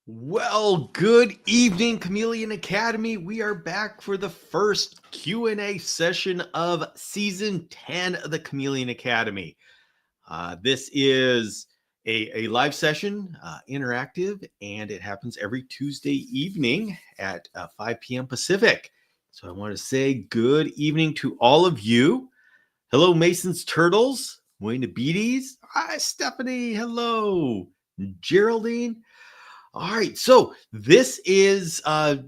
Well, good evening, Chameleon Academy. We are back for the first Q&A session of Season 10 of the Chameleon Academy. This is a live session, interactive, and it happens every Tuesday evening at 5 p.m. Pacific. So I want to say good evening to all of you. Hello, Mason's Turtles, Wayne Beaties. Hi, Stephanie. Hello, Geraldine. All right, so this is the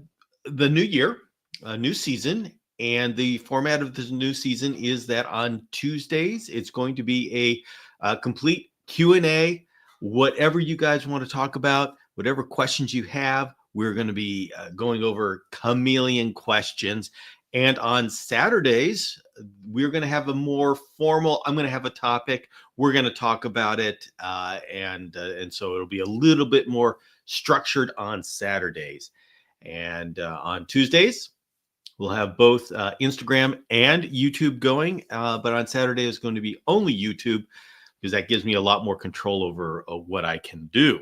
new year, a new season, and the format of this new season is that on Tuesdays it's going to be a complete Q&A. Whatever you guys want to talk about, whatever questions you have, we're going to be going over chameleon questions. And on Saturdays, we're going to have a more formal. I'm going to have a topic. We're going to talk about it, and so it'll be a little bit more structured on Saturdays. And on Tuesdays, we'll have both Instagram and YouTube going. But on Saturday, it's going to be only YouTube because that gives me a lot more control over what I can do.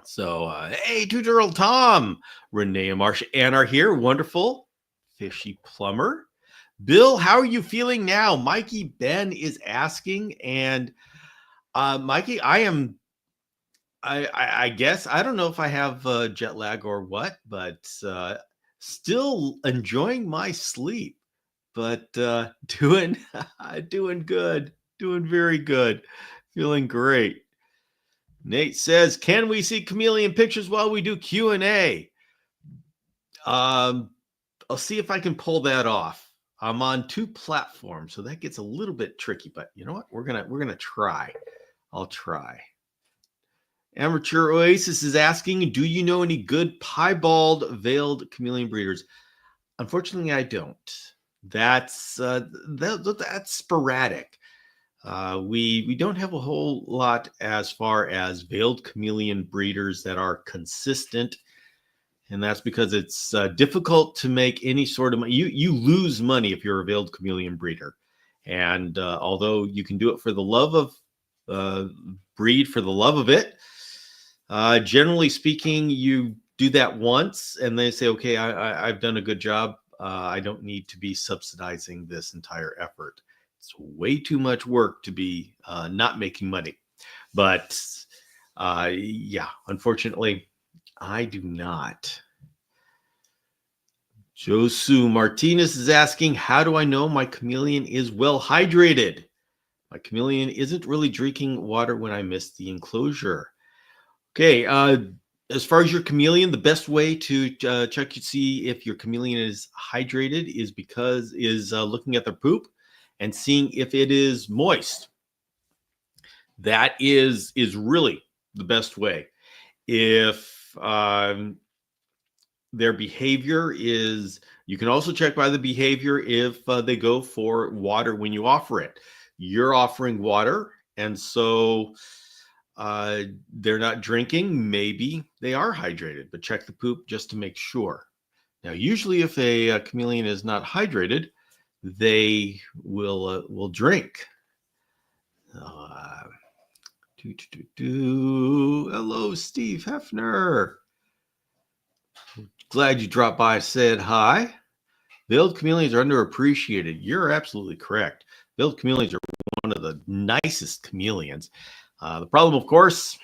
So, hey, Tutorial Tom, Renee and Marsha Ann are here. Wonderful. Fishy Plumber. Bill, how are you feeling now? Mikey Ben is asking. And Mikey, I guess I don't know if I have jet lag or what, but still enjoying my sleep, but doing good, doing very good, feeling great. Nate says, "Can we see chameleon pictures while we do Q&A?" I'll see if I can pull that off. I'm on 2 platforms, so that gets a little bit tricky, but you know what? We're gonna try. I'll try. Amateur Oasis is asking, do you know any good piebald veiled chameleon breeders? Unfortunately, I don't. That's sporadic. We don't have a whole lot as far as veiled chameleon breeders that are consistent, and that's because it's difficult to make any sort of money. You lose money if you're a veiled chameleon breeder, and although you can do it for the love of breed for the love of it. Generally speaking, you do that once and they say, okay, I've done a good job. I don't need to be subsidizing this entire effort. It's way too much work to be not making money. But yeah, unfortunately, I do not. Josu Martinez is asking, how do I know my chameleon is well hydrated? My chameleon isn't really drinking water when I miss the enclosure. Okay, as far as your chameleon, the best way to check to see if your chameleon is hydrated is looking at their poop and seeing if it is moist. That is really the best way. If their behavior is, you can also check by the behavior if they go for water when you offer it. You're offering water, and so they're not drinking. Maybe they are hydrated, but check the poop just to make sure. Now, usually if a chameleon is not hydrated, they will drink. Hello, Steve Hefner. Glad you dropped by, said hi. Veiled chameleons are underappreciated. You're absolutely correct. Veiled chameleons are one of the nicest chameleons. The problem, of course,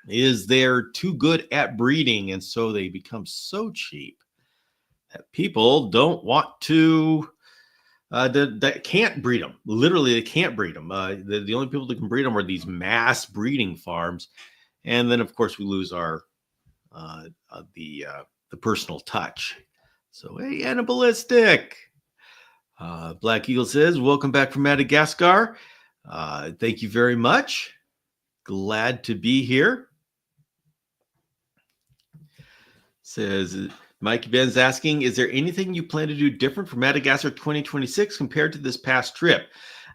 is they're too good at breeding, and so they become so cheap that people don't want to, that can't breed them. Literally, they can't breed them. The only people that can breed them are these mass breeding farms, and then, of course, we lose our the personal touch. So, hey, Annabalistic. Black Eagle says, welcome back from Madagascar. Thank you very much. Glad to be here. Says Mikey Ben's asking, is there anything you plan to do different for Madagascar 2026 compared to this past trip?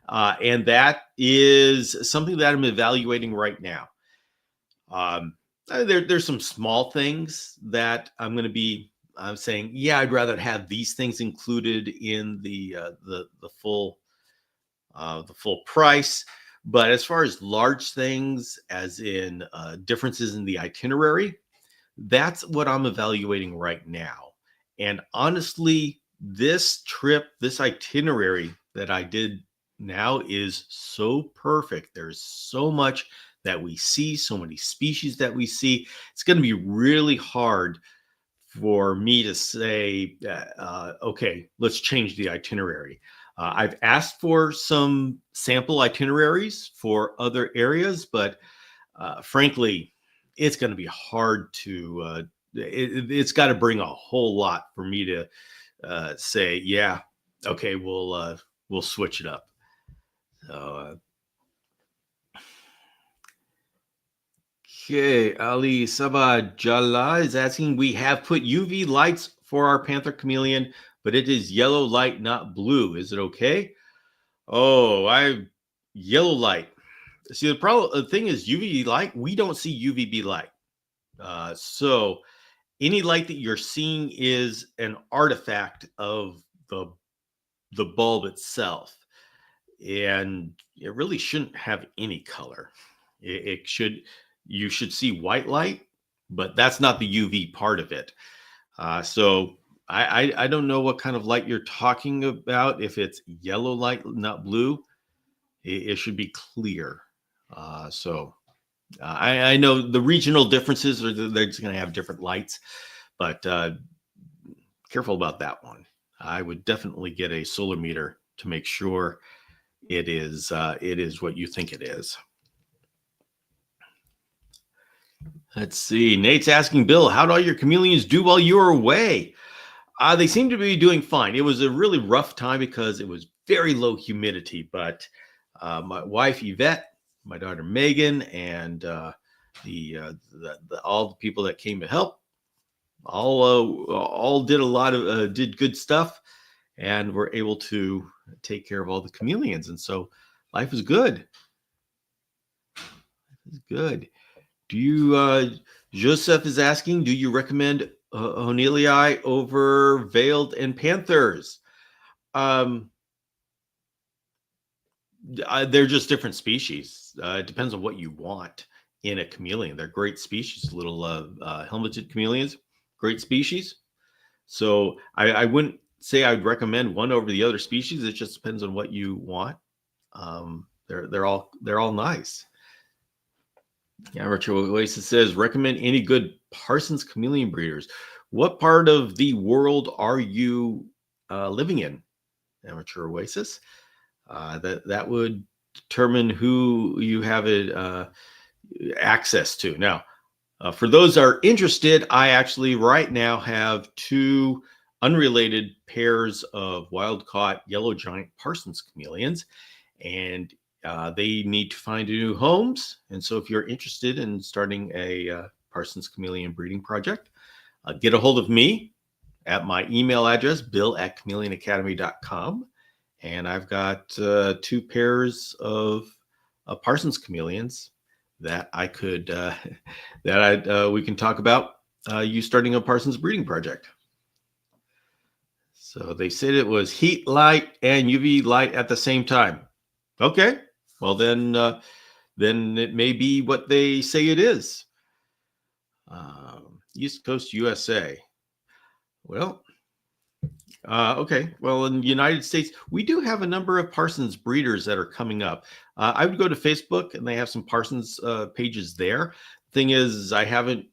And that is something that I'm evaluating right now. There's some small things that I'm going to be saying, yeah, I'd rather have these things included in the full price. But as far as large things, as in differences in the itinerary, That's what I'm evaluating right now. And honestly, this trip, this itinerary that I did now is so perfect. There's so much that we see, so many species that we see. It's going to be really hard for me to say, okay, let's change the itinerary. I've asked for some sample itineraries for other areas, but frankly, it's going to be hard to. It's got to bring a whole lot for me to say, yeah, okay, we'll switch it up. So, okay, Ali Sabah Jala is asking, we have put UV lights for our panther chameleon, but it is yellow light, not blue. Is it okay? Oh, yellow light. See, the thing is UV light. We don't see UVB light. So any light that you're seeing is an artifact of the bulb itself, and it really shouldn't have any color. It should You should see white light, but that's not the UV part of it. So I don't know what kind of light you're talking about. If it's yellow light, not blue, it should be clear. I know the regional differences are they're just going to have different lights, but careful about that one. I would definitely get a solar meter to make sure it is what you think it is. Let's see. Nate's asking Bill, how did all your chameleons do while you were away? They seem to be doing fine. It was a really rough time because it was very low humidity, but my wife Yvette, my daughter Megan, and all the people that came to help all did a lot of did good stuff, and were able to take care of all the chameleons, and so life is good. It's good. Do you Joseph is asking, do you recommend Honelii over veiled and panthers? They're just different species. It depends on what you want in a chameleon. They're great species, little helmeted chameleons, great species. So I wouldn't say I'd recommend one over the other species. It just depends on what you want. They're all nice. Amateur Oasis says, recommend any good Parsons chameleon breeders. What part of the world are you living in, Amateur Oasis? That would determine who you have access to. Now, for those that are interested, I actually right now have two unrelated pairs of wild-caught yellow giant Parsons chameleons, and they need to find new homes. And so if you're interested in starting a Parsons chameleon breeding project, get a hold of me at my email address, bill@chameleonacademy.com. And I've got two pairs of Parsons chameleons that I could we can talk about you starting a Parsons breeding project. So they said it was heat light and UV light at the same time. Okay, well then it may be what they say it is. East Coast USA. Well, okay. Well, in the United States, we do have a number of Parsons breeders that are coming up. I would go to Facebook, and they have some Parsons pages there. Thing is, I haven't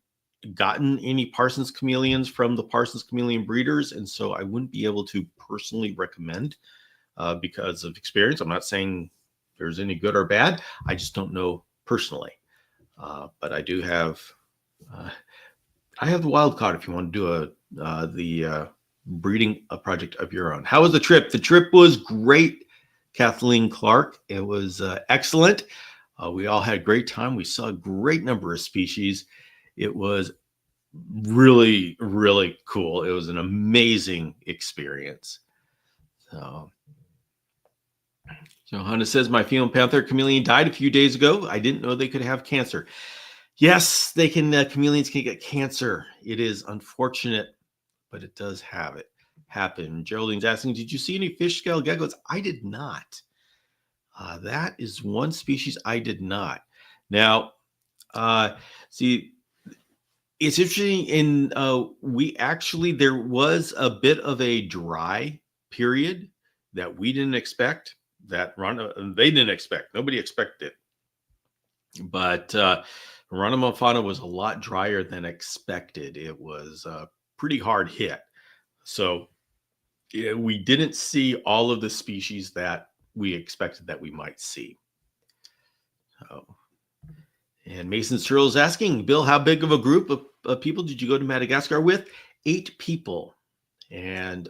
gotten any Parsons chameleons from the Parsons chameleon breeders, and so I wouldn't be able to personally recommend because of experience. I'm not saying there's any good or bad. I just don't know personally. But I do have the wild card if you want to do the breeding a project of your own. How was the trip? The trip was great, Kathleen Clark. It was excellent. We all had a great time. We saw a great number of species. It was really, really cool. It was an amazing experience. So Hannah says, my female panther chameleon died a few days ago. I didn't know they could have cancer. Yes, they can. Chameleons can get cancer. It is unfortunate, but it does happen. Geraldine's asking, did you see any fish scale geckos? I did not. That is one species I did not. Now, see, It's interesting. There was a bit of a dry period that we didn't expect. They didn't expect. Nobody expected it. But Rana Montana was a lot drier than expected. It was a pretty hard hit. So yeah, we didn't see all of the species that we expected that we might see. So, and Mason Searle is asking, Bill, how big of a group of people did you go to Madagascar with? 8 people. And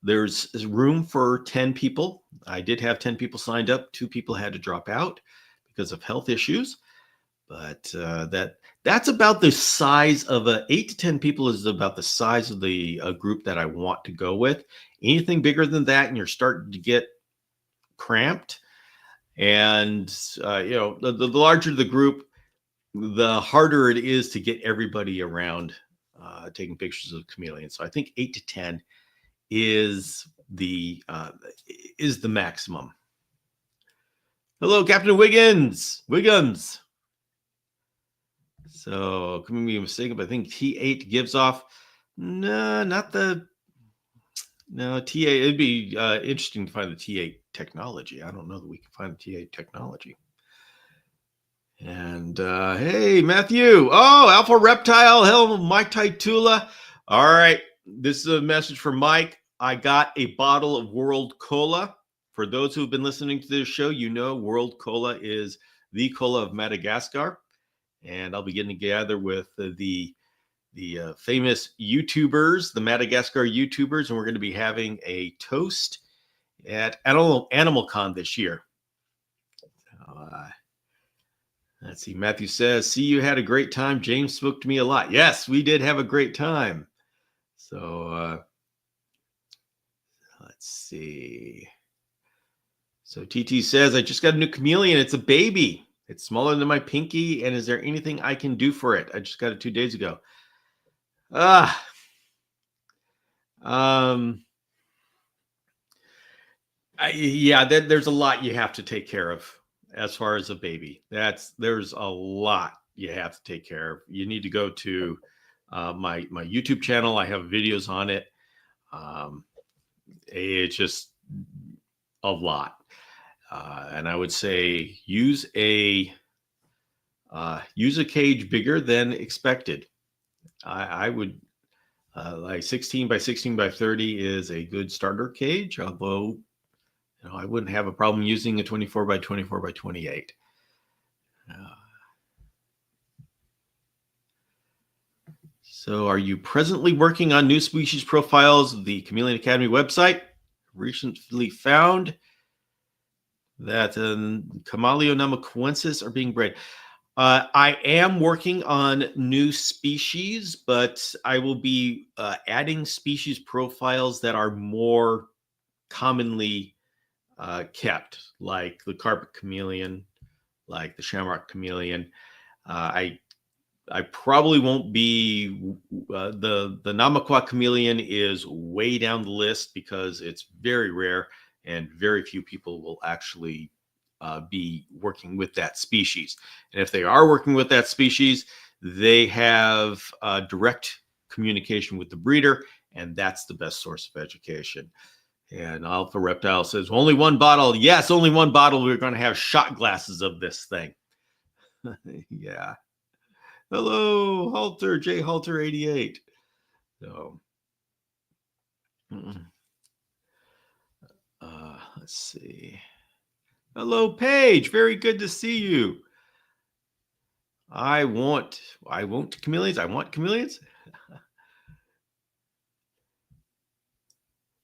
there's room for 10 people. I did have 10 people signed up. 2 people had to drop out because of health issues. But that's about the size of 8 to 10 people is about the size of the group that I want to go with. Anything bigger than that, and you're starting to get cramped. And the larger the group, the harder it is to get everybody around taking pictures of chameleons. So I think 8 to 10 is the maximum. Hello, Captain Wiggins. So, can be mistaken, but I think T8 gives off. No, not the. No, T8. It'd be interesting to find the T8 technology. I don't know that we can find the T8 technology. And hey, Matthew. Oh, Alpha Reptile. Hello, Mike Taitula. All right. This is a message from Mike. I got a bottle of World Cola. For those who have been listening to this show, you know World Cola is the cola of Madagascar. And I'll be getting together with the famous YouTubers, the Madagascar YouTubers, and we're going to be having a toast at Animal Con this year. Let's see. Matthew says, "See, you had a great time. James spoke to me a lot." Yes, we did have a great time. So let's see. So TT says, "I just got a new chameleon. It's a baby. It's smaller than my pinky. And is there anything I can do for it? I just got it 2 days ago." There's a lot you have to take care of as far as a baby. There's a lot you have to take care of. You need to go to my YouTube channel. I have videos on it. It's just a lot. And I would say use a cage bigger than expected. I would like 16 by 16 by 30 is a good starter cage, although I wouldn't have a problem using a 24 by 24 by 28. So are you presently working on new species profiles? The Chameleon Academy website recently found that Chameleon namaquensis are being bred. I am working on new species, but I will be adding species profiles that are more commonly kept, like the carpet chameleon, like the shamrock chameleon. I probably won't be the Namaqua chameleon is way down the list because it's very rare and very few people will actually be working with that species. And if they are working with that species, they have direct communication with the breeder, and that's the best source of education. And Alpha Reptile says, only one bottle. Yes, only one bottle. We're going to have shot glasses of this thing. Yeah. Hello, Halter, J Halter 88. So, let's see. Hello, Paige. Very good to see you. I want chameleons. I want chameleons.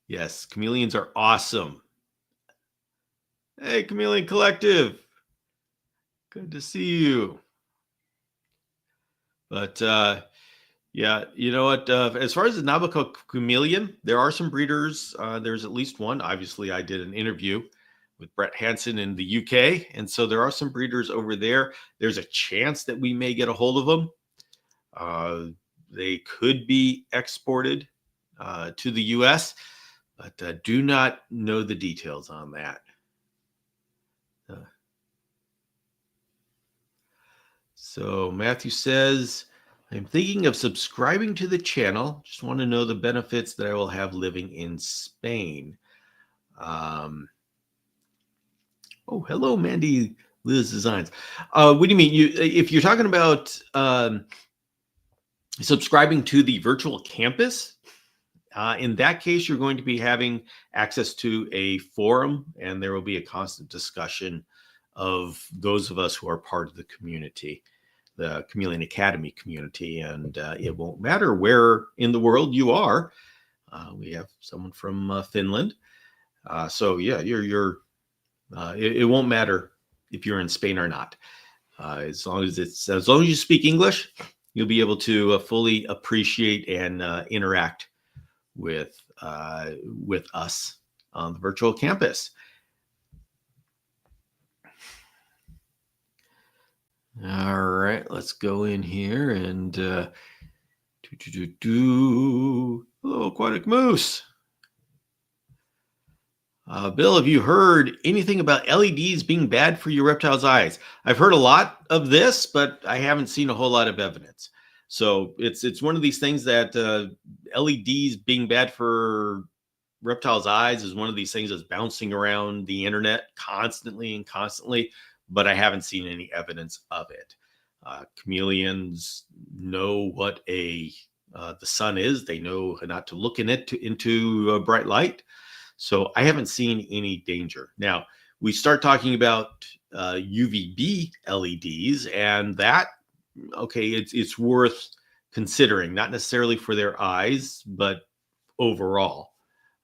Yes, chameleons are awesome. Hey, Chameleon Collective. Good to see you. But yeah, you know what? As far as the Nabokov chameleon, there are some breeders. There's at least one. Obviously, I did an interview with Brett Hansen in the UK, and so there are some breeders over there. There's a chance that we may get a hold of them. They could be exported to the US, but do not know the details on that. So Matthew says, I'm thinking of subscribing to the channel. Just want to know the benefits that I will have living in Spain. Oh, hello, Mandy Liz Designs. What do you mean? If you're talking about subscribing to the virtual campus, in that case, you're going to be having access to a forum, and there will be a constant discussion of those of us who are part of the community, the Chameleon Academy community. And it won't matter where in the world you are. We have someone from Finland. So yeah, it won't matter if you're in Spain or not. As long as you speak English, you'll be able to fully appreciate and interact with us on the virtual campus. All right, let's go in here and hello, Aquatic Moose. Bill, have you heard anything about LEDs being bad for your reptile's eyes? I've heard a lot of this, but I haven't seen a whole lot of evidence. So it's one of these things that LEDs being bad for reptile's eyes is one of these things that's bouncing around the internet constantly, but I haven't seen any evidence of it. Chameleons know what the sun is. They know not to look in it into bright light. So I haven't seen any danger. Now, we start talking about UVB LEDs, and that, okay, it's worth considering, not necessarily for their eyes, but overall,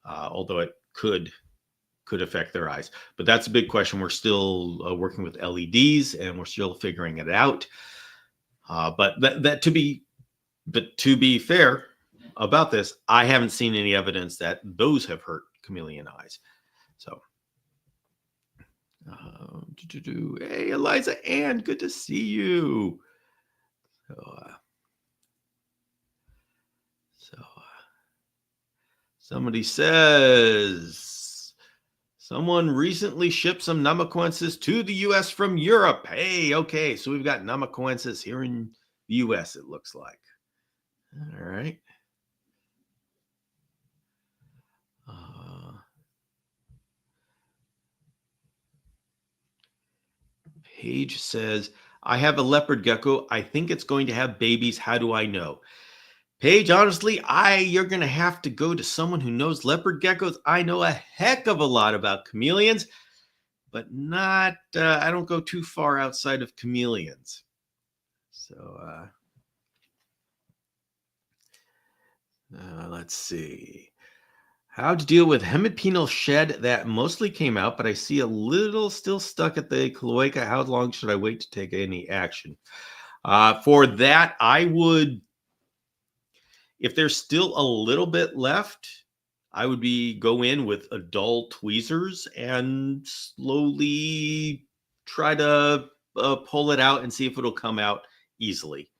although it could affect their eyes. But that's a big question. We're still working with LEDs, and we're still figuring it out. But to be fair about this, I haven't seen any evidence that those have hurt chameleon eyes. So, hey, Eliza Ann, good to see you. Somebody says someone recently shipped some Namaquensis to the U.S. from Europe. Hey, okay, so we've got Namaquensis here in the U.S., it looks like. All right. Paige says, I have a leopard gecko. I think it's going to have babies. How do I know? Paige, honestly, you're going to have to go to someone who knows leopard geckos. I know a heck of a lot about chameleons, but not, I don't go too far outside of chameleons. So, let's see. How to deal with hemipenal shed that mostly came out, but I see a little still stuck at the cloaca. How long should I wait to take any action? For that, I would, if there's still a little bit left, I would go in with adult tweezers and slowly try to pull it out and see if it'll come out easily.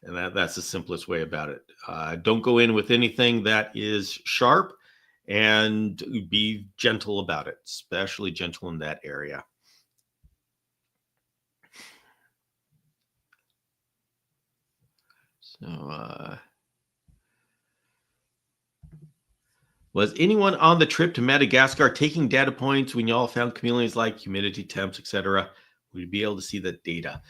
And that's the simplest way about it. Don't go in with anything that is sharp, and be gentle about it, especially gentle in that area. So, was anyone on the trip to Madagascar taking data points when y'all found chameleons like humidity, temps, etc.? We'd be able to see the data.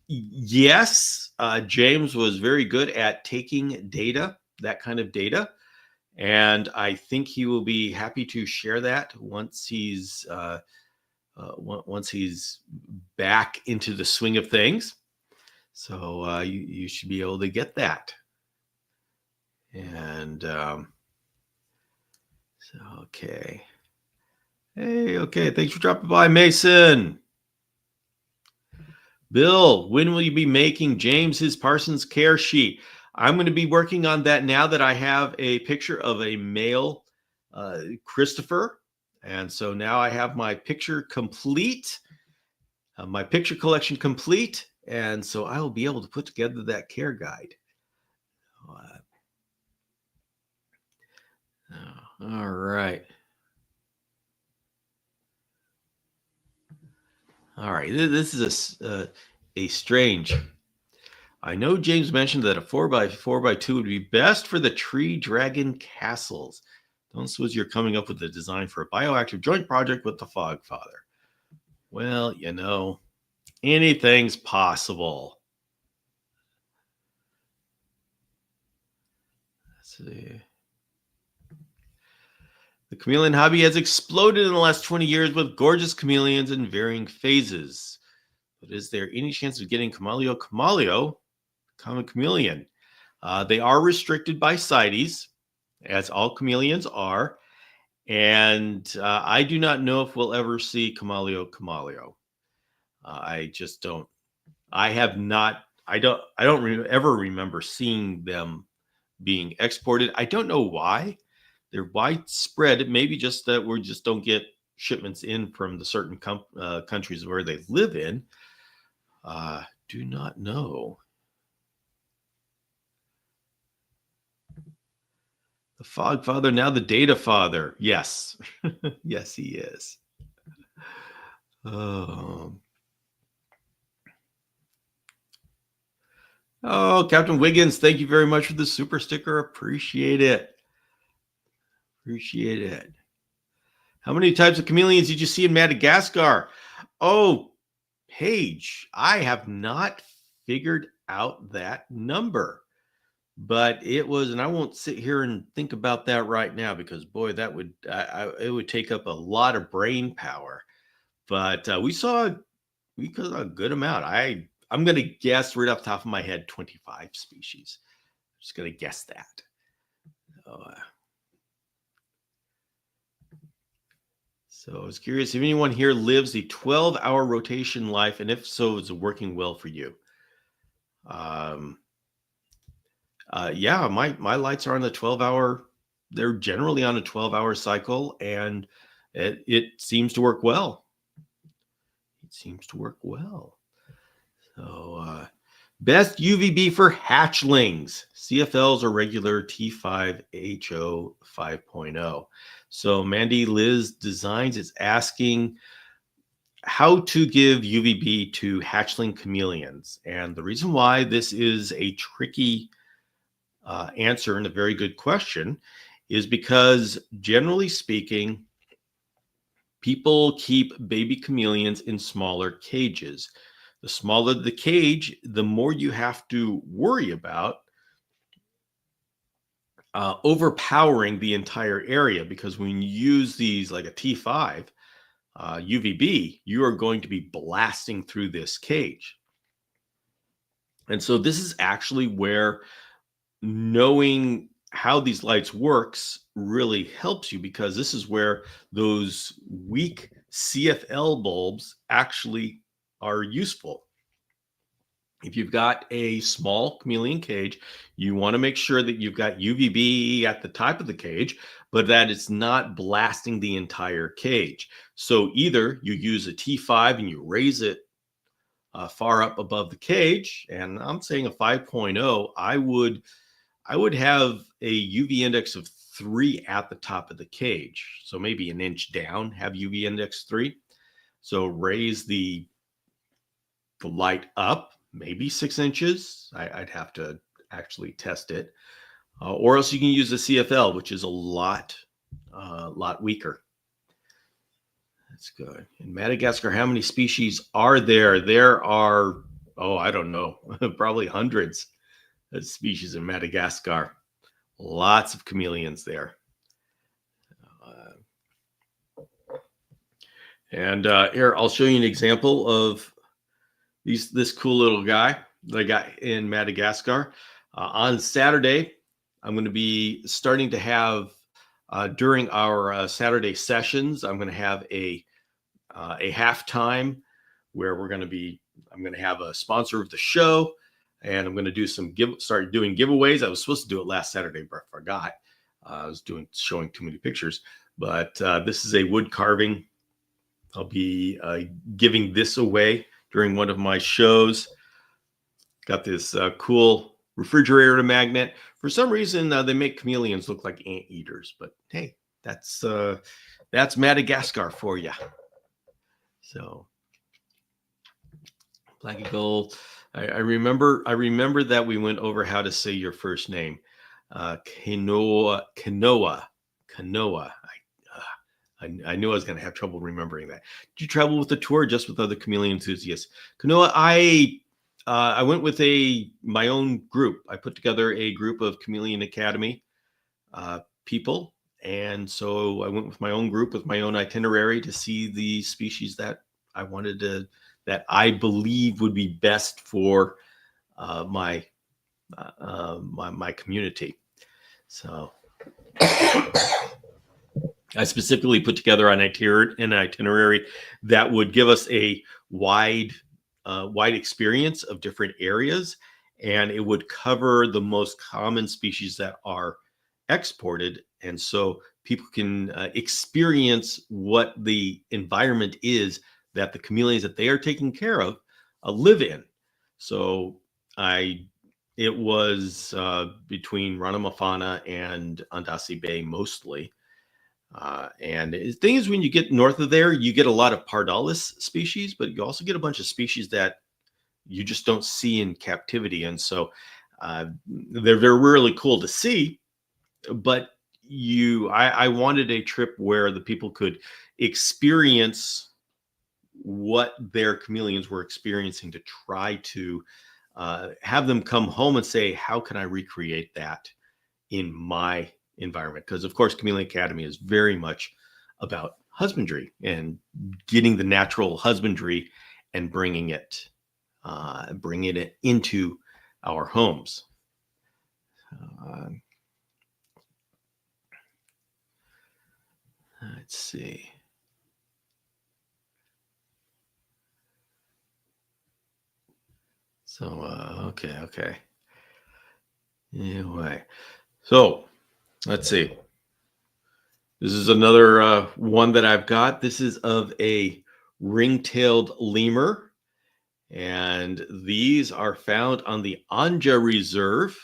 Yes, James was very good at taking data, that kind of data. And I think he will be happy to share that once he's back into the swing of things. So you should be able to get that. And okay. Hey, okay. Thanks for dropping by, Mason. Bill, when will you be making James his Parsons care sheet? I'm going to be working on that now that I have a picture of a male Christopher. And so now I have my picture complete, my picture collection complete. And so I will be able to put together that care guide. All right. All right. This is a strange I know James mentioned that a 4x4x2 would be best for the tree dragon castles. Don't suppose you're coming up with a design for a bioactive joint project with the Fogfather. Well, anything's possible. Let's see. The chameleon hobby has exploded in the last 20 years with gorgeous chameleons in varying phases. But is there any chance of getting Camaleo, common chameleon? They are restricted by CITES, as all chameleons are. And I do not know if we'll ever see Camaleo. I just don't. I have not. I don't ever remember seeing them being exported. I don't know why. They're widespread. It may be just that we just don't get shipments in from the certain countries where they live in. Do not know. The Fogfather, now the Data Father. Yes. Yes, he is. Oh, Captain Wiggins, thank you very much for the super sticker. Appreciate it. Appreciate it. How many types of chameleons did you see in Madagascar? Oh, Paige, I have not figured out that number, but it was, and I won't sit here and think about that right now because boy, that would it would take up a lot of brain power. But we saw a good amount. I'm going to guess right off the top of my head 25 species. I'm just going to guess that. So I was curious if anyone here lives the 12-hour rotation life, and if so, is it working well for you? Yeah, my lights are on the 12-hour. They're generally on a 12-hour cycle, and it seems to work well. It seems to work well. So, best UVB for hatchlings, CFLs or regular T5HO 5.0. So Mandy Liz Designs is asking how to give UVB to hatchling chameleons. And the reason why this is a tricky answer and a very good question is because generally speaking, people keep baby chameleons in smaller cages. The smaller the cage, the more you have to worry about overpowering the entire area, because when you use these like a T5 UVB, you are going to be blasting through this cage. And so this is actually where knowing how these lights works really helps you, because this is where those weak CFL bulbs actually are useful. If you've got a small chameleon cage, you want to make sure that you've got UVB at the top of the cage, but that it's not blasting the entire cage. So either you use a T5 and you raise it far up above the cage, and I'm saying a 5.0, I would have a UV index of 3 at the top of the cage. So maybe an inch down, have UV index 3. So raise the light up, maybe 6 inches. I'd have to actually test it. Or else you can use the CFL, which is a lot weaker. That's good. In Madagascar, how many species are there? There are, I don't know, probably hundreds of species in Madagascar. Lots of chameleons there. And here, I'll show you an example of this cool little guy that I got in Madagascar. On Saturday, I'm going to be starting to have, during our Saturday sessions, I'm going to have a halftime where I'm going to have a sponsor of the show, and I'm going to do start doing giveaways. I was supposed to do it last Saturday, but I forgot. I was showing too many pictures, but this is a wood carving. I'll be giving this away during one of my shows. Got this cool refrigerator magnet. For some reason, they make chameleons look like anteaters, but hey, that's Madagascar for you. So Black and gold. I remember that we went over how to say your first name. Kanoa. I knew I was going to have trouble remembering that. Did you travel with the tour or just with other chameleon enthusiasts? Kanoa, I went with my own group. I put together a group of Chameleon Academy people. And so I went with my own group with my own itinerary to see the species that I wanted to, that I believe would be best for my community. So I specifically put together an itinerary that would give us a wide experience of different areas, and it would cover the most common species that are exported, and so people can experience what the environment is that the chameleons that they are taking care of live in. So it was between Ranamafana and Andasi Bay mostly. And the thing is, when you get north of there, you get a lot of Pardalis species, but you also get a bunch of species that you just don't see in captivity. And so they're really cool to see. But I wanted a trip where the people could experience what their chameleons were experiencing, to try to have them come home and say, how can I recreate that in my environment? Because of course Chameleon Academy is very much about husbandry and getting the natural husbandry and bringing it into our homes. Let's see. So okay. Anyway, so let's see. This is another one that I've got. This is of a ring-tailed lemur, and these are found on the Anja Reserve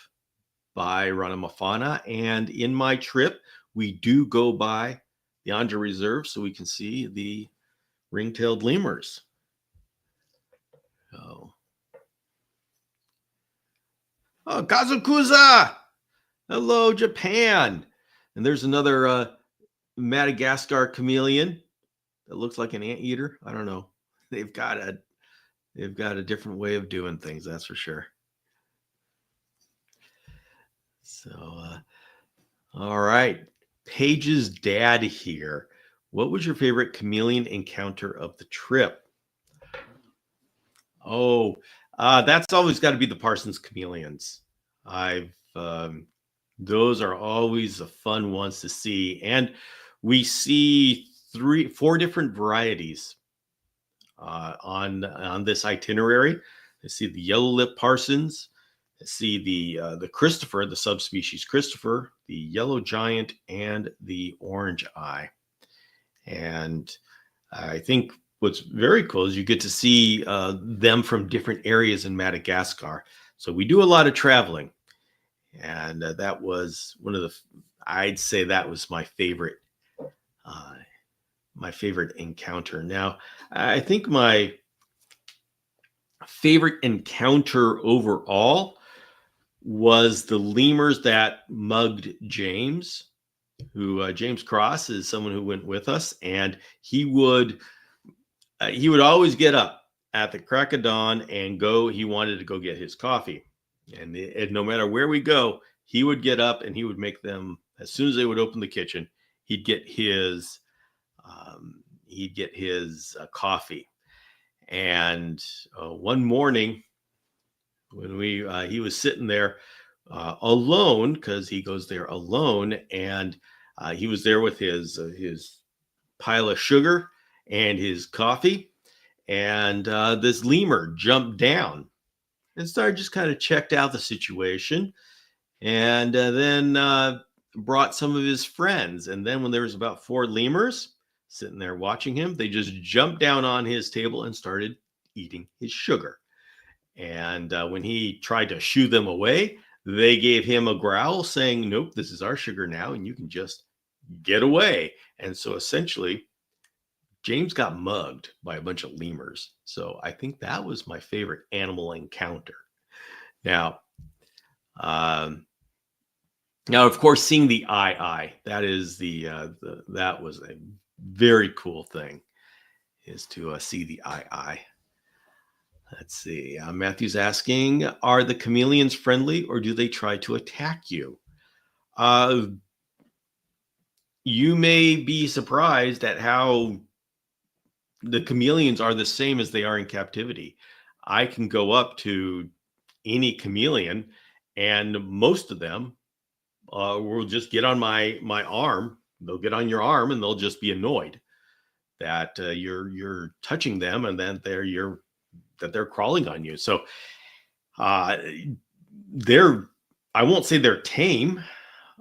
by Ranamafana. And in my trip, we do go by the Anja Reserve so we can see the ring-tailed lemurs. Oh, Kazukuza! Hello, Japan! And there's another Madagascar chameleon that looks like an anteater. I don't know. They've got a different way of doing things, that's for sure. So, all right. Paige's dad here. What was your favorite chameleon encounter of the trip? Oh, that's always got to be the Parsons chameleons. Those are always the fun ones to see, and we see 4 different varieties on this itinerary. I see the yellow lip Parsons. I see the Christopher, the subspecies Christopher, the yellow giant, and the orange eye. And I think what's very cool is you get to see them from different areas in Madagascar. So we do a lot of traveling, and that was I'd say that was my favorite encounter. Now, I think my favorite encounter overall was the lemurs that mugged James, who James Cross is someone who went with us, and he would always get up at the crack of dawn and go. He wanted to go get his coffee, and no matter where we go, he would get up and he would make them. As soon as they would open the kitchen, he'd get his coffee. And one morning, when he was sitting there alone, because he goes there alone, and he was there with his pile of sugar and his coffee, and this lemur jumped down and started, just kind of checked out the situation, and then brought some of his friends. And then when there was about 4 lemurs sitting there watching him, they just jumped down on his table and started eating his sugar. And when he tried to shoo them away, they gave him a growl saying, nope, this is our sugar now, and you can just get away. And so essentially James got mugged by a bunch of lemurs. So I think that was my favorite animal encounter. Now, um, now of course, seeing the eye, that is that was a very cool thing, is to see the eye. Let's see. Matthew's asking, are the chameleons friendly or do they try to attack you? Uh, you may be surprised at how the chameleons are the same as they are in captivity. I can go up to any chameleon, and most of them will just get on my arm. They'll get on your arm, and they'll just be annoyed that you're touching them, and then they're crawling on you. So uh, they're I won't say they're tame,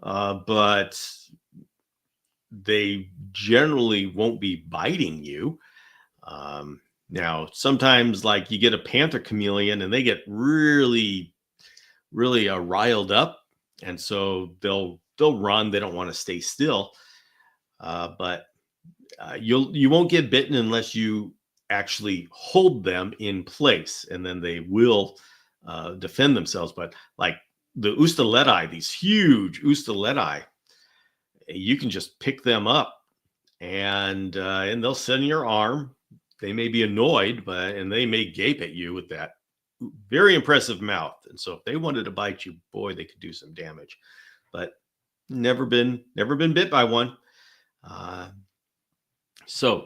but they generally won't be biting you. Now, sometimes like you get a panther chameleon and they get really, really riled up, and so they'll run. They don't want to stay still. But you won't get bitten unless you actually hold them in place, and then they will defend themselves. But like the ustaleti, these huge ustaleti, you can just pick them up and they'll sit in your arm. They may be annoyed, and they may gape at you with that very impressive mouth. And so if they wanted to bite you, boy, they could do some damage. But never been bit by one. So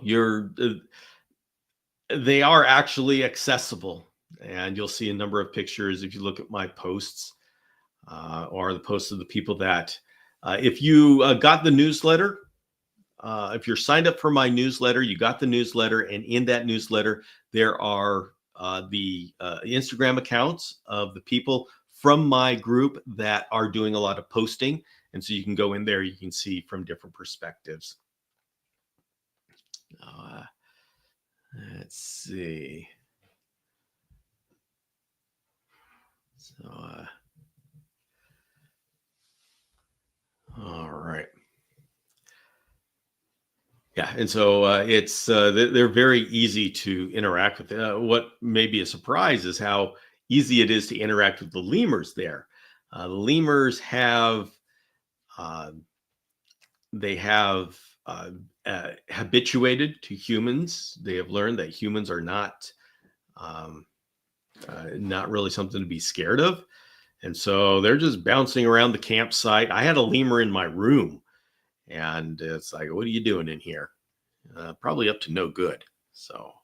they are actually accessible, and you'll see a number of pictures if you look at my posts or the posts of the people that if you got the newsletter. If you're signed up for my newsletter, you got the newsletter, and in that newsletter, there are the Instagram accounts of the people from my group that are doing a lot of posting. And so you can go in there, you can see from different perspectives. Let's see. So, all right. Yeah, and so they're very easy to interact with. What may be a surprise is how easy it is to interact with the lemurs there. The lemurs have they have habituated to humans. They have learned that humans are not really something to be scared of, and so they're just bouncing around the campsite. I had a lemur in my room. And it's like, what are you doing in here? Probably up to no good. So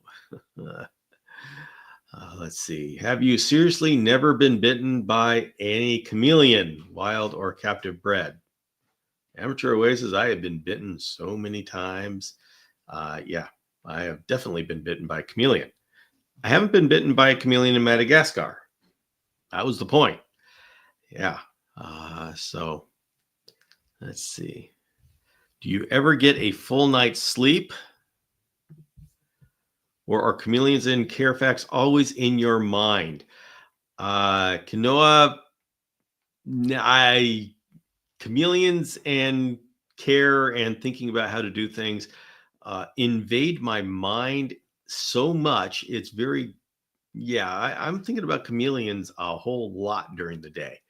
let's see. Have you seriously never been bitten by any chameleon, wild or captive bred? Amateur Oasis, I have been bitten so many times. Yeah, I have definitely been bitten by a chameleon. I haven't been bitten by a chameleon in Madagascar. That was the point. Yeah. So let's see. Do you ever get a full night's sleep? Or are chameleons in Carfax always in your mind? Kanoa, chameleons and care and thinking about how to do things invade my mind so much. It's very, I'm thinking about chameleons a whole lot during the day.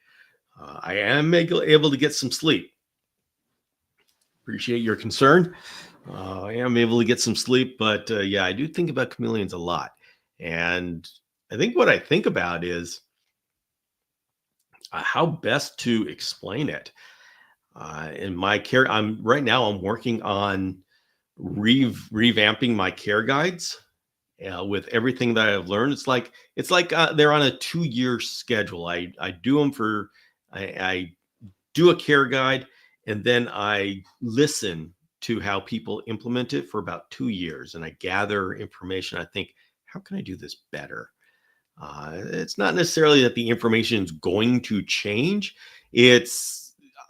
I am able to get some sleep. Appreciate your concern. I am able to get some sleep, but I do think about chameleons a lot. And I think what I think about is how best to explain it. In my care, I'm working on revamping my care guides with everything that I've learned. It's like they're on a 2-year schedule. I do them for I do a care guide, and then I listen to how people implement it for about 2 years, and I gather information. I think, how can I do this better? It's not necessarily that the information is going to change.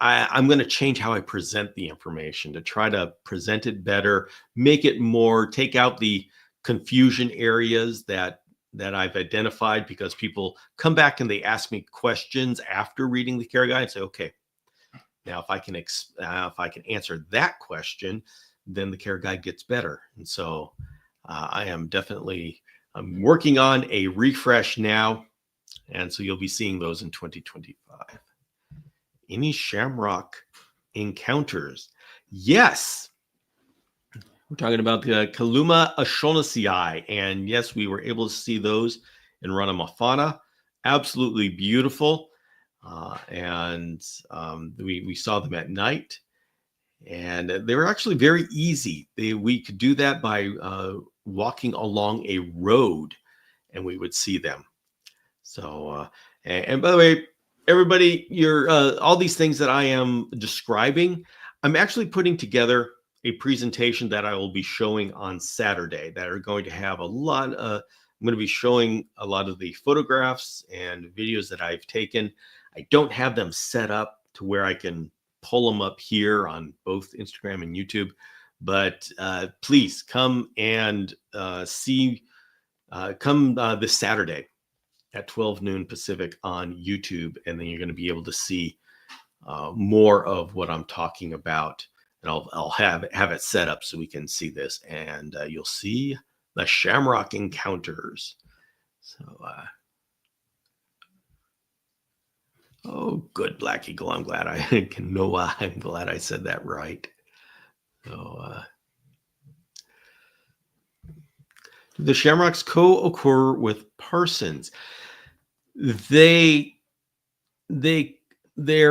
I'm going to change how I present the information to try to present it better, make it more, take out the confusion areas that I've identified, because people come back and they ask me questions after reading the care guide and say, okay, now if I can answer that question, then the care guide gets better. And so I am definitely I'm working on a refresh now. And so you'll be seeing those in 2025. Any shamrock encounters? Yes. We're talking about the Kaluma Ashonasii. And yes, we were able to see those in Ranamafana. Absolutely beautiful. And we saw them at night. And they were actually very easy. We could do that by walking along a road, and we would see them. So, and by the way, everybody, you're all these things that I am describing, I'm actually putting together a presentation that I will be showing on Saturday that are going to have a lot. I'm going to be showing a lot of the photographs and videos that I've taken. I don't have them set up to where I can pull them up here on both Instagram and YouTube, but please come and see. Come this Saturday at 12 noon Pacific on YouTube, and then you're going to be able to see more of what I'm talking about. And I'll have it set up so we can see this, and you'll see the shamrock encounters. So, oh, good, Black Eagle. I'm glad I can know. I'm glad I said that right. So, the shamrocks co-occur with Parsons. They're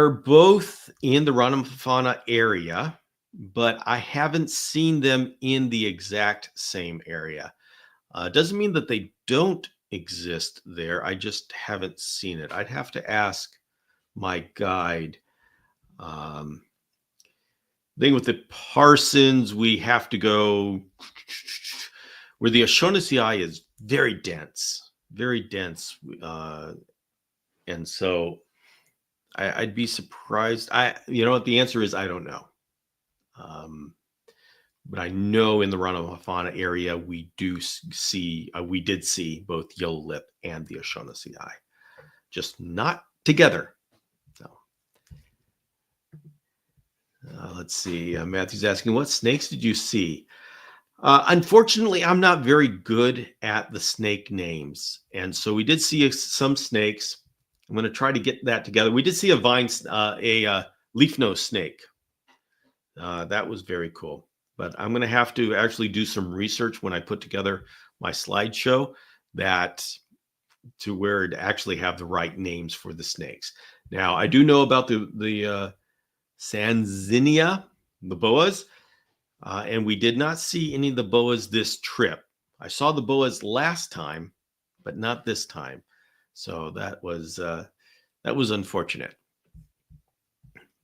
both in the Ranamafana area, but I haven't seen them in the exact same area. Doesn't mean that they don't exist there. I just haven't seen it. I'd have to ask my guide. Thing with the Parsons, we have to go where the Ashonasii is very dense, and so I'd be surprised. You know what the answer is? I don't know. But I know in the Ranamafana area we did see both Yellow Lip and the Ashonasii, just not together. So let's see. Matthew's asking, what snakes did you see? Unfortunately, I'm not very good at the snake names, and so we did see some snakes. I'm going to try to get that together. We did see a leaf nose snake. That was very cool. But I'm going to have to actually do some research when I put together my slideshow to where to actually have the right names for the snakes. Now, I do know about the Sanzinia, the boas, and we did not see any of the boas this trip. I saw the boas last time, but not this time. So that was unfortunate.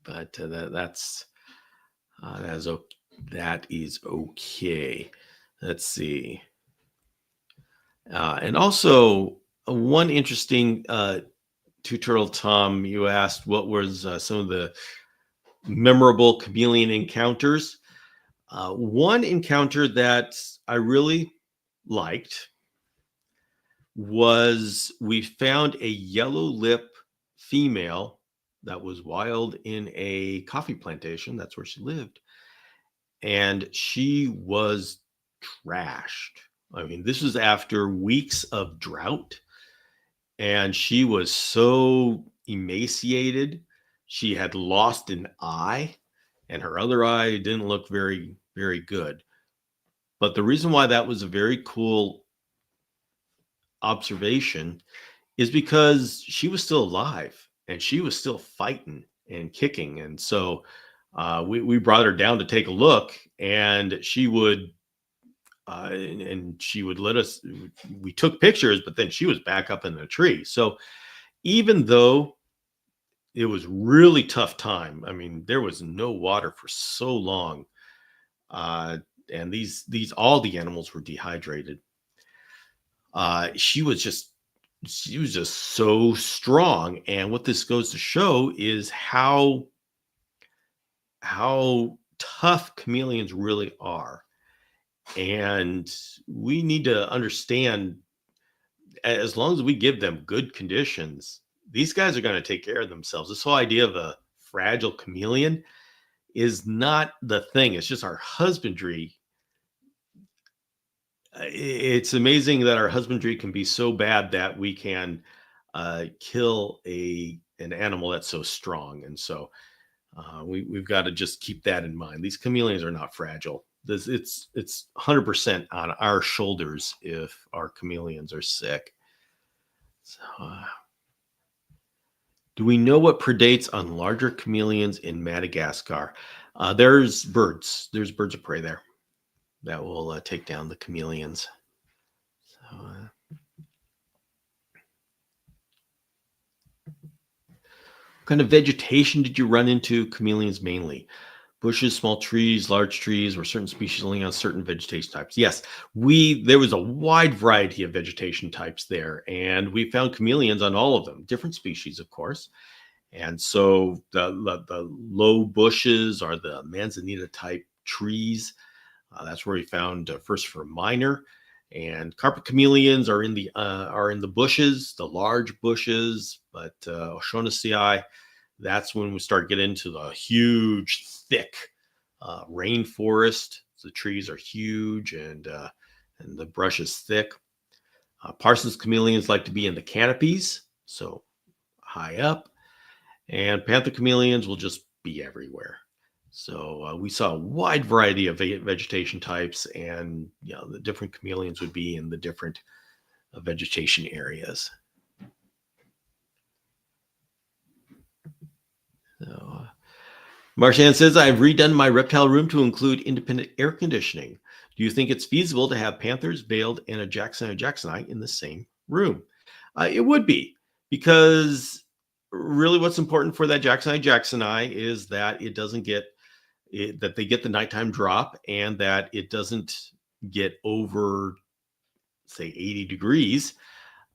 But that is okay. Let's see. And also one interesting tutorial, Tom, you asked what was some of the memorable chameleon encounters. One encounter that I really liked was we found a yellow lip female that was wild in a coffee plantation. That's where she lived. And she was trashed. I mean, this was after weeks of drought, and she was so emaciated. She had lost an eye, and her other eye didn't look very, very good. But the reason why that was a very cool observation is because she was still alive and she was still fighting and kicking. And so we brought her down to take a look, and she would let us. We took pictures, but then she was back up in the tree. So even though it was really tough time, I mean, there was no water for so long, and all the animals were dehydrated. She was just so strong. And what this goes to show is how tough chameleons really are. And we need to understand, as long as we give them good conditions, these guys are going to take care of themselves. This whole idea of a fragile chameleon is not the thing. It's just our husbandry. It's amazing that our husbandry can be so bad that we can kill an animal that's so strong. And so we've got to just keep that in mind. These chameleons are not fragile. It's 100% on our shoulders if our chameleons are sick. So, do we know what predates on larger chameleons in Madagascar? There's birds. There's birds of prey there that will take down the chameleons. So, what kind of vegetation did you run into chameleons mainly? Bushes, small trees, large trees, or certain species only on certain vegetation types? Yes, there was a wide variety of vegetation types there, and we found chameleons on all of them, different species, of course. And so the low bushes are the manzanita type trees. That's where we found first for minor, and carpet chameleons are in the bushes, the large bushes. But O'Shaughnessy, that's when we start getting into the huge, thick rainforest. The trees are huge, and the brush is thick. Parsons chameleons like to be in the canopies, so high up, and panther chameleons will just be everywhere. So we saw a wide variety of vegetation types, and the different chameleons would be in the different vegetation areas. So, Marshan says, I've redone my reptile room to include independent air conditioning. Do you think it's feasible to have panthers, veiled, and a jacksonite in the same room? It would be, because really what's important for that jacksonite is that it doesn't get that they get the nighttime drop, and that it doesn't get over, say, 80 degrees.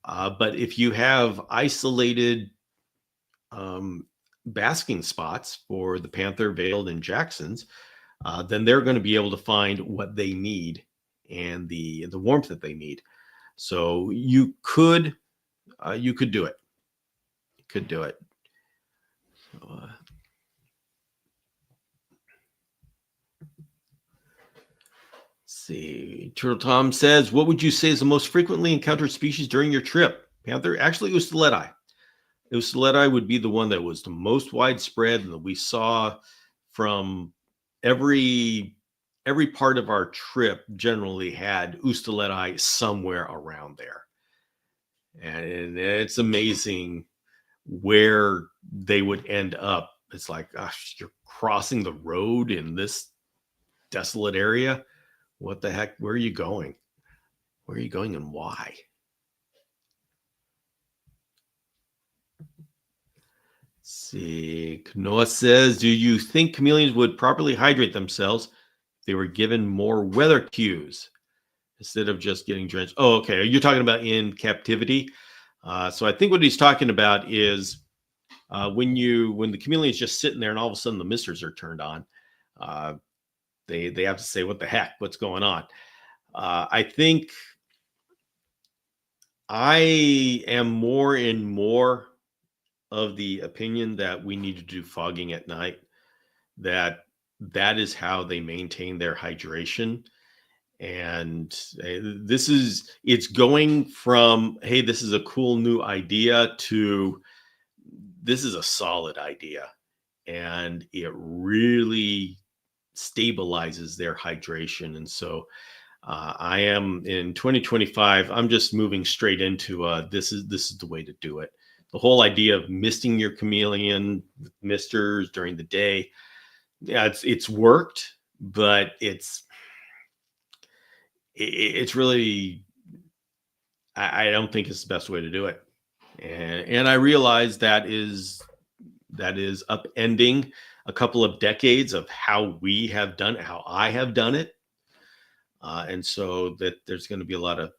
But if you have isolated basking spots for the panther, veiled, and jacksons, then they're going to be able to find what they need and the warmth that they need. So you could do it. You could do it. So, see. Turtle Tom says, what would you say is the most frequently encountered species during your trip? Panther? Actually, Ustaleti. Ustaleti would be the one that was the most widespread, and that we saw from every part of our trip generally had Ustaleti somewhere around there. And it's amazing where they would end up. It's like, gosh, you're crossing the road in this desolate area. What the heck? Where are you going? Where are you going, and why? Let's see. Noah says, do you think chameleons would properly hydrate themselves if they were given more weather cues instead of just getting drenched? Oh, okay. You're talking about in captivity. So I think what he's talking about is when the chameleon's just sitting there and all of a sudden the misters are turned on, they have to say, what the heck? What's going on? I think I am more and more of the opinion that we need to do fogging at night, that is how they maintain their hydration. And it's going from, hey, this is a cool new idea, to this is a solid idea, and it really stabilizes their hydration. And so I am in 2025, I'm just moving straight into this is the way to do it. The whole idea of misting your chameleon with misters during the day, yeah, it's worked, but it's really, I don't think it's the best way to do it. And I realize that is upending a couple of decades of how we have done it, how I have done it. And so that there's going to be a lot of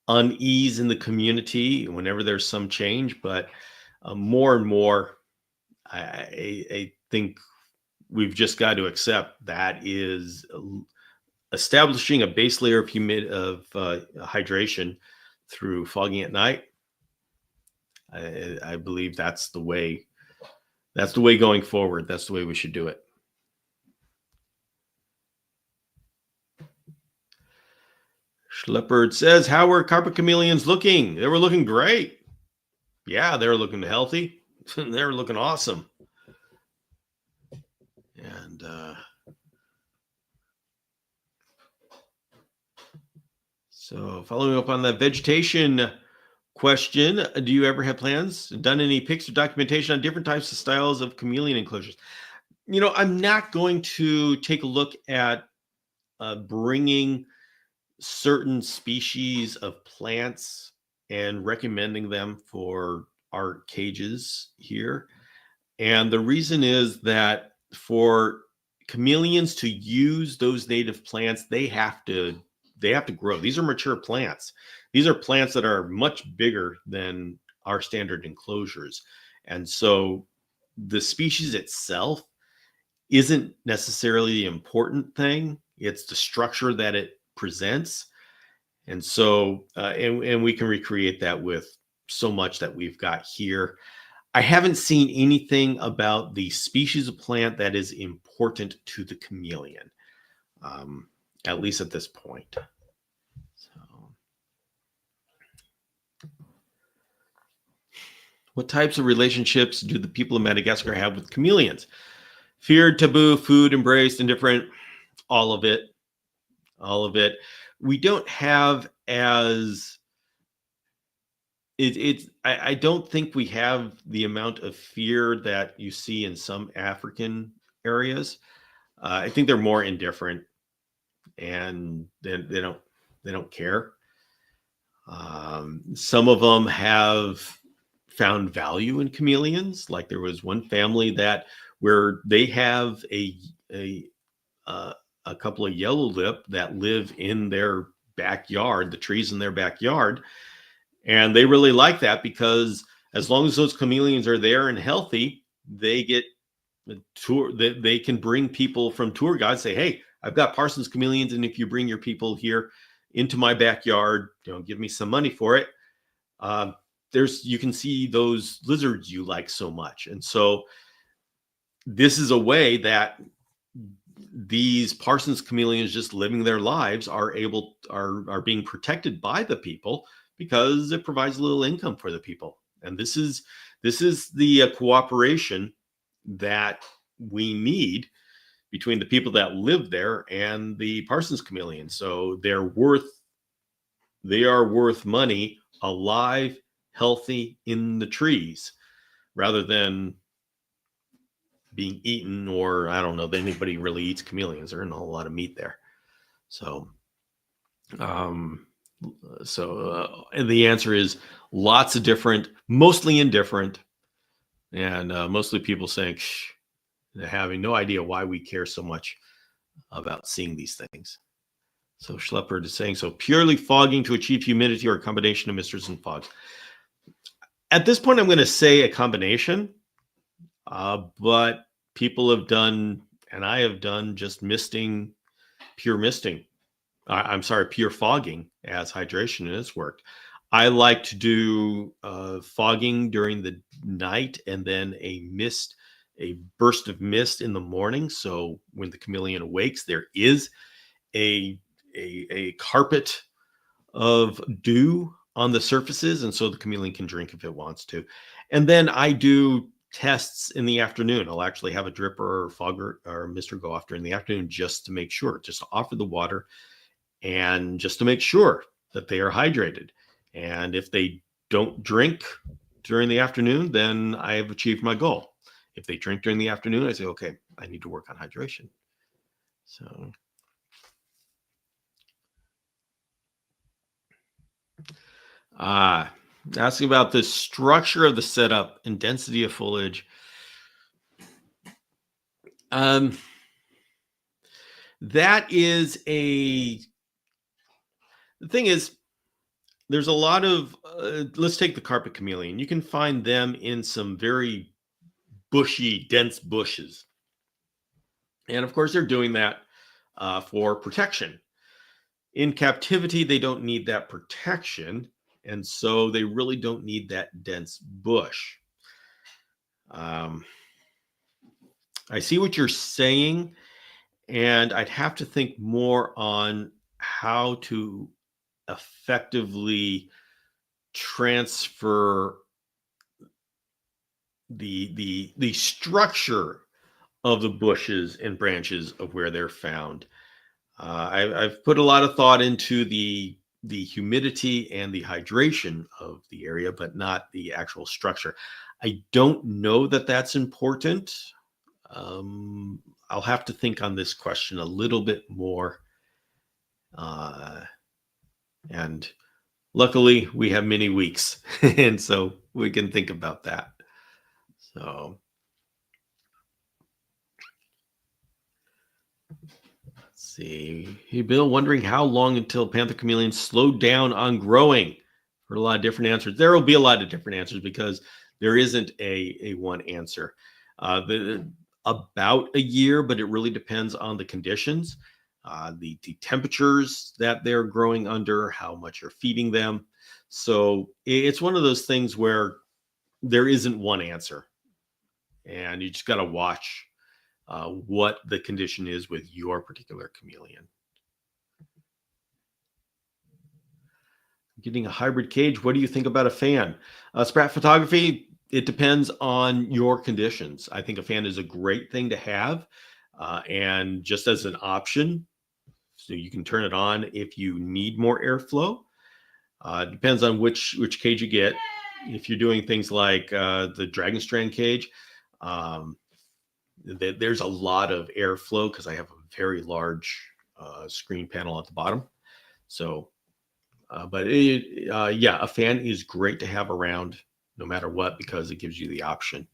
unease in the community whenever there's some change, but more and more, I think we've just got to accept that is establishing a base layer of hydration through fogging at night. I believe that's the way going forward. That's the way we should do it. Schleppard says, how were carpet chameleons looking? They were looking great. Yeah, they were looking healthy. They were looking awesome. And so following up on that vegetation question, do you ever have plans, done any pics or documentation on different types of styles of chameleon enclosures? I'm not going to take a look at bringing certain species of plants and recommending them for our cages here. And the reason is that for chameleons to use those native plants, they have to grow. These are mature plants. These are plants that are much bigger than our standard enclosures. And so the species itself isn't necessarily the important thing. It's the structure that it presents. And so, and we can recreate that with so much that we've got here. I haven't seen anything about the species of plant that is important to the chameleon, um, at least at this point. So, what types of relationships do the people of Madagascar have with chameleons? Feared, taboo, food, embraced, indifferent, all of it. All of it. We don't have as I don't think we have the amount of fear that you see in some African areas. I think they're more indifferent, and they don't care. Some of them have found value in chameleons. Like there was one family that where they have a uh, a couple of yellow lip that live in their backyard, the trees in their backyard, and they really like that because as long as those chameleons are there and healthy, they get the tour. They can bring people from tour guides. Say, hey, I've got Parsons chameleons, and if you bring your people here into my backyard, give me some money for it. Uh, you can see those lizards you like so much, and so this is a way that these Parsons chameleons just living their lives are being protected by the people because it provides a little income for the people. And this is the cooperation that we need between the people that live there and the Parsons chameleon. So they are worth money alive, healthy in the trees rather than being eaten, or I don't know that anybody really eats chameleons. There isn't a whole lot of meat there. So, um, and the answer is lots of different, mostly indifferent, and mostly people saying, having no idea why we care so much about seeing these things. So Schleppard is saying, so purely fogging to achieve humidity or a combination of misters and fogs. At this point, I'm going to say a combination, but people have done, and I have done just pure misting. I'm sorry, pure fogging as hydration, and it's worked. I like to do fogging during the night and then a burst of mist in the morning. So when the chameleon awakes, there is a carpet of dew on the surfaces, and so the chameleon can drink if it wants to. And then I do tests in the afternoon. I'll actually have a dripper or fogger or mister go off during the afternoon just to make sure, just to offer the water and just to make sure that they are hydrated. And if they don't drink during the afternoon, then I have achieved my goal. If they drink during the afternoon, I say, okay, I need to work on hydration. So, asking about the structure of the setup and density of foliage. That is the thing is, there's a lot of, let's take the carpet chameleon. You can find them in some very bushy, dense bushes. And of course, they're doing that for protection. In captivity, they don't need that protection. And so they really don't need that dense bush. I see what you're saying. And I'd have to think more on how to effectively transfer the structure of the bushes and branches of where they're found. I've put a lot of thought into the humidity and the hydration of the area, but not the actual structure. I don't know that that's important. I'll have to think on this question a little bit more. And luckily, we have many weeks, and so we can think about that. So, let's see. Hey, Bill, wondering how long until panther chameleons slow down on growing? For a lot of different answers. There will be a lot of different answers because there isn't a one answer. About a year, but it really depends on the conditions, the temperatures that they're growing under, how much you're feeding them. So it's one of those things where there isn't one answer, and you just got to watch what the condition is with your particular chameleon. Getting a hybrid cage. What do you think about a fan? Sprat photography. It depends on your conditions. I think a fan is a great thing to have, and just as an option, so you can turn it on if you need more airflow. Depends on which cage you get. If you're doing things like the Dragon Strand cage, there's a lot of airflow because I have a very large screen panel at the bottom. So, yeah, a fan is great to have around no matter what because it gives you the option.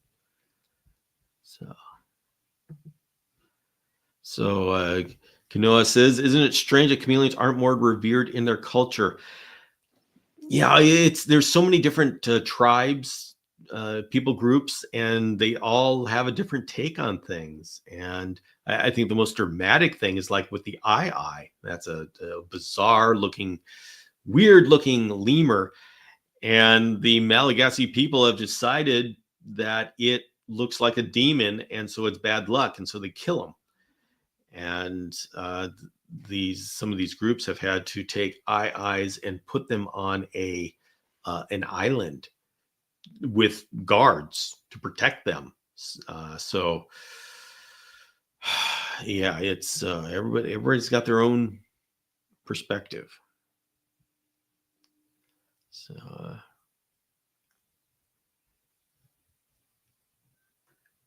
So Kanoa says, isn't it strange that chameleons aren't more revered in their culture? Yeah, there's so many different tribes, people groups, and they all have a different take on things. And I think the most dramatic thing is like with the eye. That's a bizarre looking, weird looking lemur. And the Malagasy people have decided that it looks like a demon, and so it's bad luck, and so they kill them. And some of these groups have had to take eyes and put them on an island with guards to protect them. So yeah, it's everybody's got their own perspective. So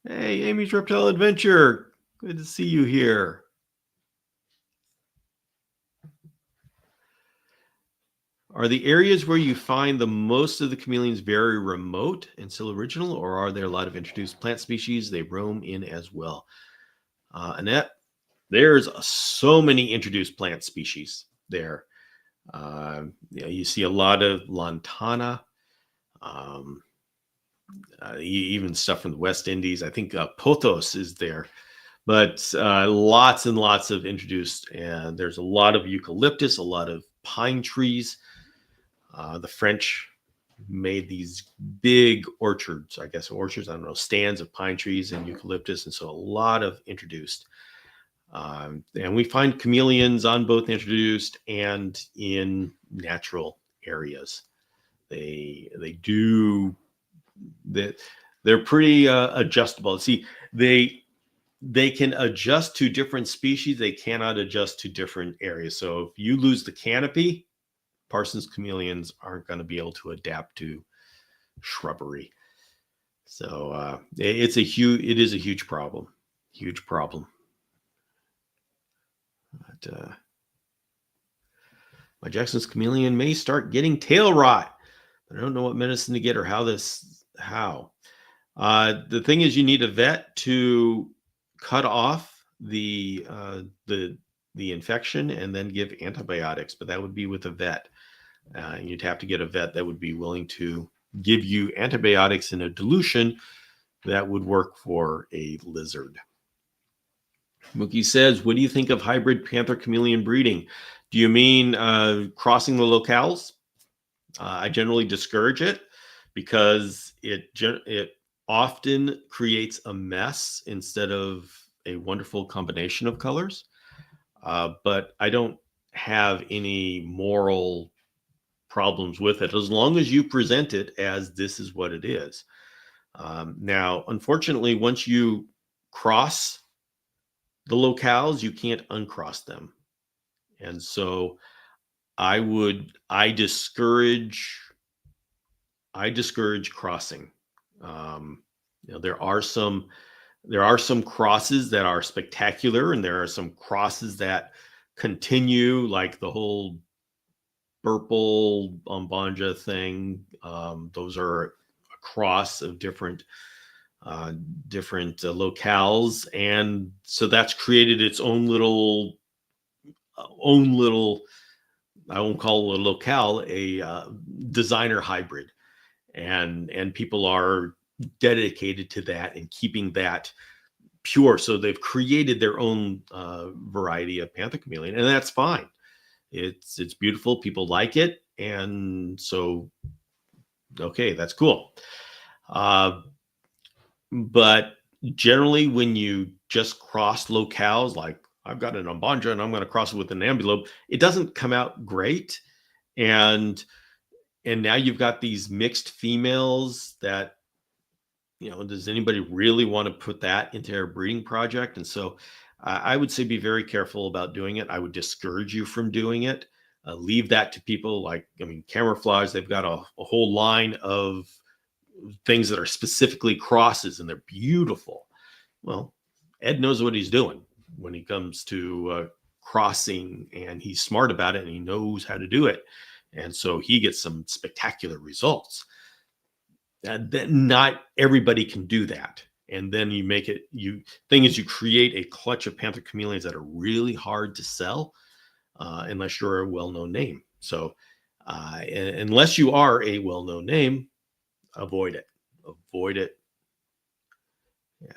hey, Amy's Reptile Adventure, good to see you here. Are the areas where you find the most of the chameleons very remote and still original, or are there a lot of introduced plant species they roam in as well? Annette, there's so many introduced plant species there. You see a lot of lantana, even stuff from the West Indies. I think pothos is there, but lots and lots of introduced. And there's a lot of eucalyptus, a lot of pine trees. The French made these big orchards, I don't know, stands of pine trees and eucalyptus. And so a lot of introduced. And we find chameleons on both introduced and in natural areas. They're pretty adjustable. See, they can adjust to different species. They cannot adjust to different areas. So if you lose the canopy, Parsons chameleons aren't going to be able to adapt to shrubbery. So it is a huge problem. But my Jackson's chameleon may start getting tail rot, but I don't know what medicine to get or how. The thing is, you need a vet to cut off the infection and then give antibiotics, but that would be with a vet. You'd have to get a vet that would be willing to give you antibiotics in a dilution that would work for a lizard. Mookie says, what do you think of hybrid panther chameleon breeding? Do you mean crossing the locales? I generally discourage it because it often creates a mess instead of a wonderful combination of colors. But I don't have any moral problems with it, as long as you present it as this is what it is. Now, unfortunately, once you cross the locales, you can't uncross them. And so I discourage crossing. There are some crosses that are spectacular, and there are some crosses that continue, like the whole Burple Umbanja thing. Those are a cross of different locales, and so that's created its own little I won't call it a locale, a designer hybrid, and people are dedicated to that and keeping that pure. So they've created their own variety of panther chameleon, and that's fine. It's beautiful. People like it, and so okay, that's cool. But generally, when you just cross locales, like I've got an Umbanja and I'm going to cross it with an Ambulope, it doesn't come out great. And now you've got these mixed females that, does anybody really want to put that into their breeding project? And so I would say be very careful about doing it. I would discourage you from doing it. Leave that to people like, Camouflage. They've got a whole line of things that are specifically crosses, and they're beautiful. Well, Ed knows what he's doing when he comes to crossing, and he's smart about it, and he knows how to do it. And so he gets some spectacular results. Not everybody can do that. And then you make it, you create a clutch of panther chameleons that are really hard to sell unless you're a well-known name. So unless you are a well-known name, avoid it. Yeah.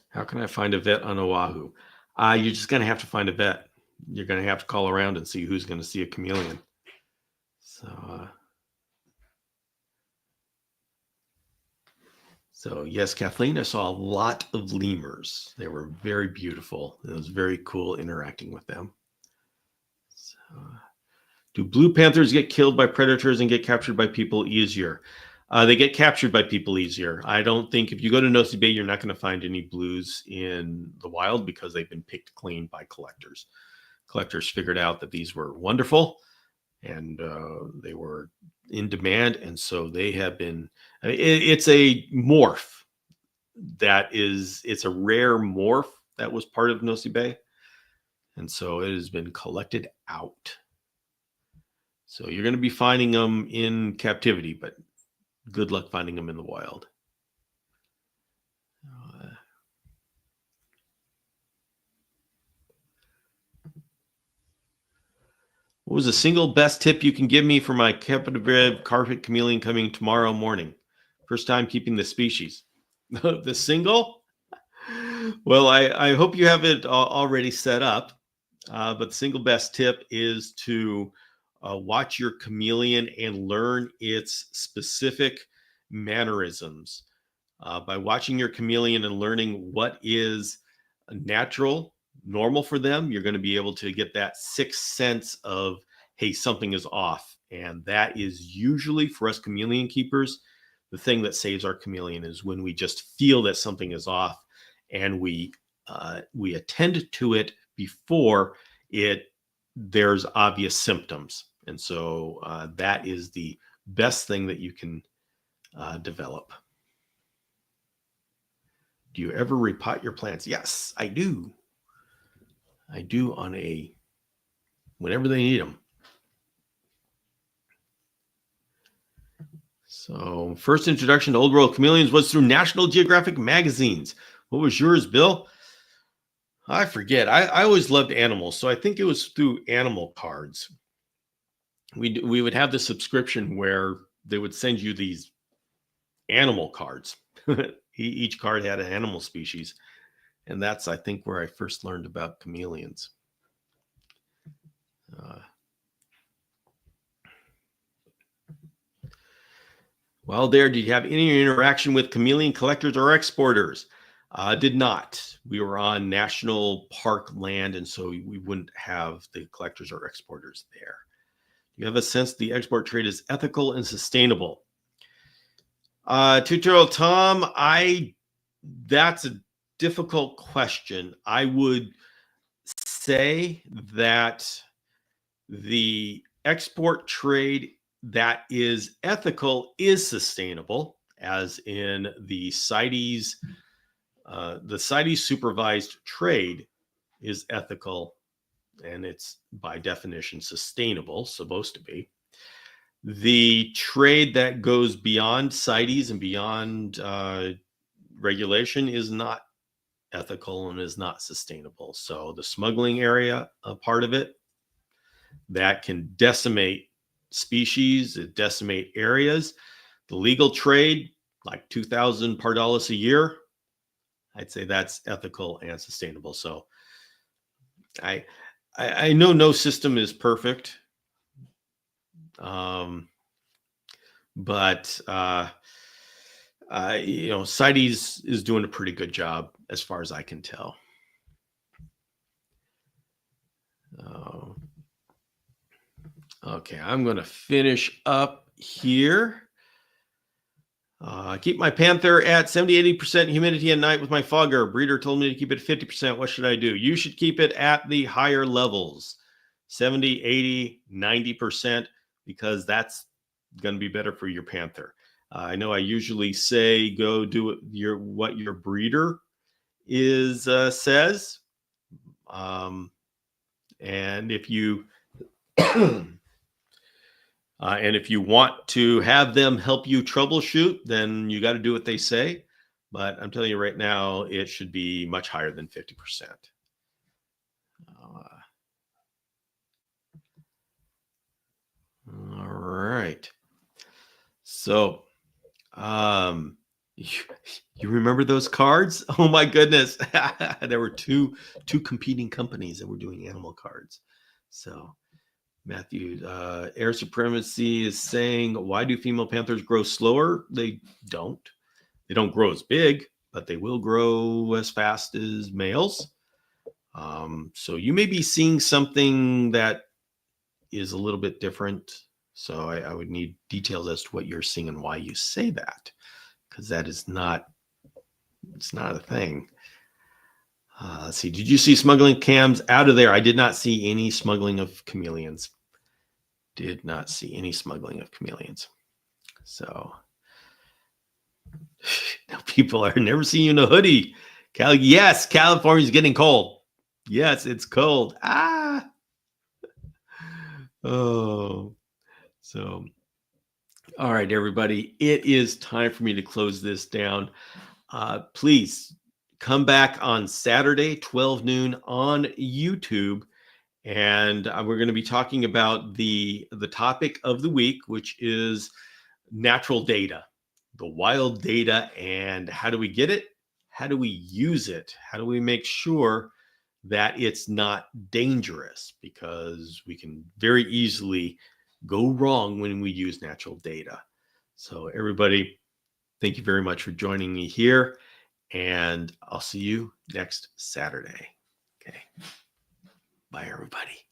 How can I find a vet on Oahu? You're just going to have to find a vet. You're going to have to call around and see who's going to see a chameleon. So yes, Kathleen, I saw a lot of lemurs. They were very beautiful. It was very cool interacting with them. So, do blue panthers get killed by predators and get captured by people easier? They get captured by people easier. I don't think if you go to Nosy Bay, you're not going to find any blues in the wild because they've been picked clean by collectors. Collectors figured out that these were wonderful and they were in demand. And so they have been, it's a morph it's a rare morph that was part of Nosy Bay. And so it has been collected out. So you're going to be finding them in captivity, but good luck finding them in the wild. What was the single best tip you can give me for my captive carpet chameleon coming tomorrow morning? First time keeping the species. The single? Well, I hope you have it already set up. But the single best tip is to watch your chameleon and learn its specific mannerisms. By watching your chameleon and learning what is natural, normal for them, you're going to be able to get that sixth sense of, hey, something is off. And that is usually, for us chameleon keepers, the thing that saves our chameleon is when we just feel that something is off and we attend to it before there's obvious symptoms. And so that is the best thing that you can develop. Do you ever repot your plants? Yes, I do. I do whenever they need them. So first introduction to Old World chameleons was through National Geographic magazines. What was yours, Bill? I forget. I always loved animals, so I think it was through animal cards. We would have the subscription where they would send you these animal cards. Each card had an animal species. And that's, I think, where I first learned about chameleons. Well, did you have any interaction with chameleon collectors or exporters? Did not. We were on national park land, and so we wouldn't have the collectors or exporters there. You have a sense the export trade is ethical and sustainable. Tutorial Tom, that's a difficult question. I would say that the export trade that is ethical is sustainable, as in the CITES supervised trade is ethical, and it's by definition sustainable, supposed to be. The trade that goes beyond CITES and beyond regulation is not ethical and is not sustainable. So the smuggling area, a part of it, that can decimate species, decimate areas. The legal trade, like 2,000 pardalis a year, I'd say that's ethical and sustainable. So I know no system is perfect, but CITES is doing a pretty good job as far as I can tell. Okay, I'm going to finish up here. Keep my Panther at 70-80% humidity at night with my fogger. Breeder told me to keep it at 50%. What should I do? You should keep it at the higher levels, 70, 80, 90%, because that's going to be better for your Panther. I know I usually say go do what your breeder says. And if you and if you want to have them help you troubleshoot, then you got to do what they say. But I'm telling you right now, it should be much higher than 50%. All right. So, you remember those cards? Oh my goodness. There were two competing companies that were doing animal cards. So Matthew, air supremacy is saying, why do female panthers grow slower? They don't grow as big, but they will grow as fast as males. So you may be seeing something that is a little bit different. So I would need details as to what you're seeing and why you say that, because that is not, it's not a thing. Let's see. Did you see smuggling cams out of there? I did not see any smuggling of chameleons. Did not see any smuggling of chameleons. So people are never seeing you in a hoodie. Yes, California's getting cold. Yes, it's cold. Oh. So, all right, everybody. It is time for me to close this down. Please come back on Saturday, 12 noon on YouTube. And we're going to be talking about the topic of the week, which is natural data, the wild data, and how do we get it? How do we use it? How do we make sure that it's not dangerous? Because we can very easily go wrong when we use natural data. So everybody, thank you very much for joining me here, and I'll see you next Saturday. Okay. Bye, everybody.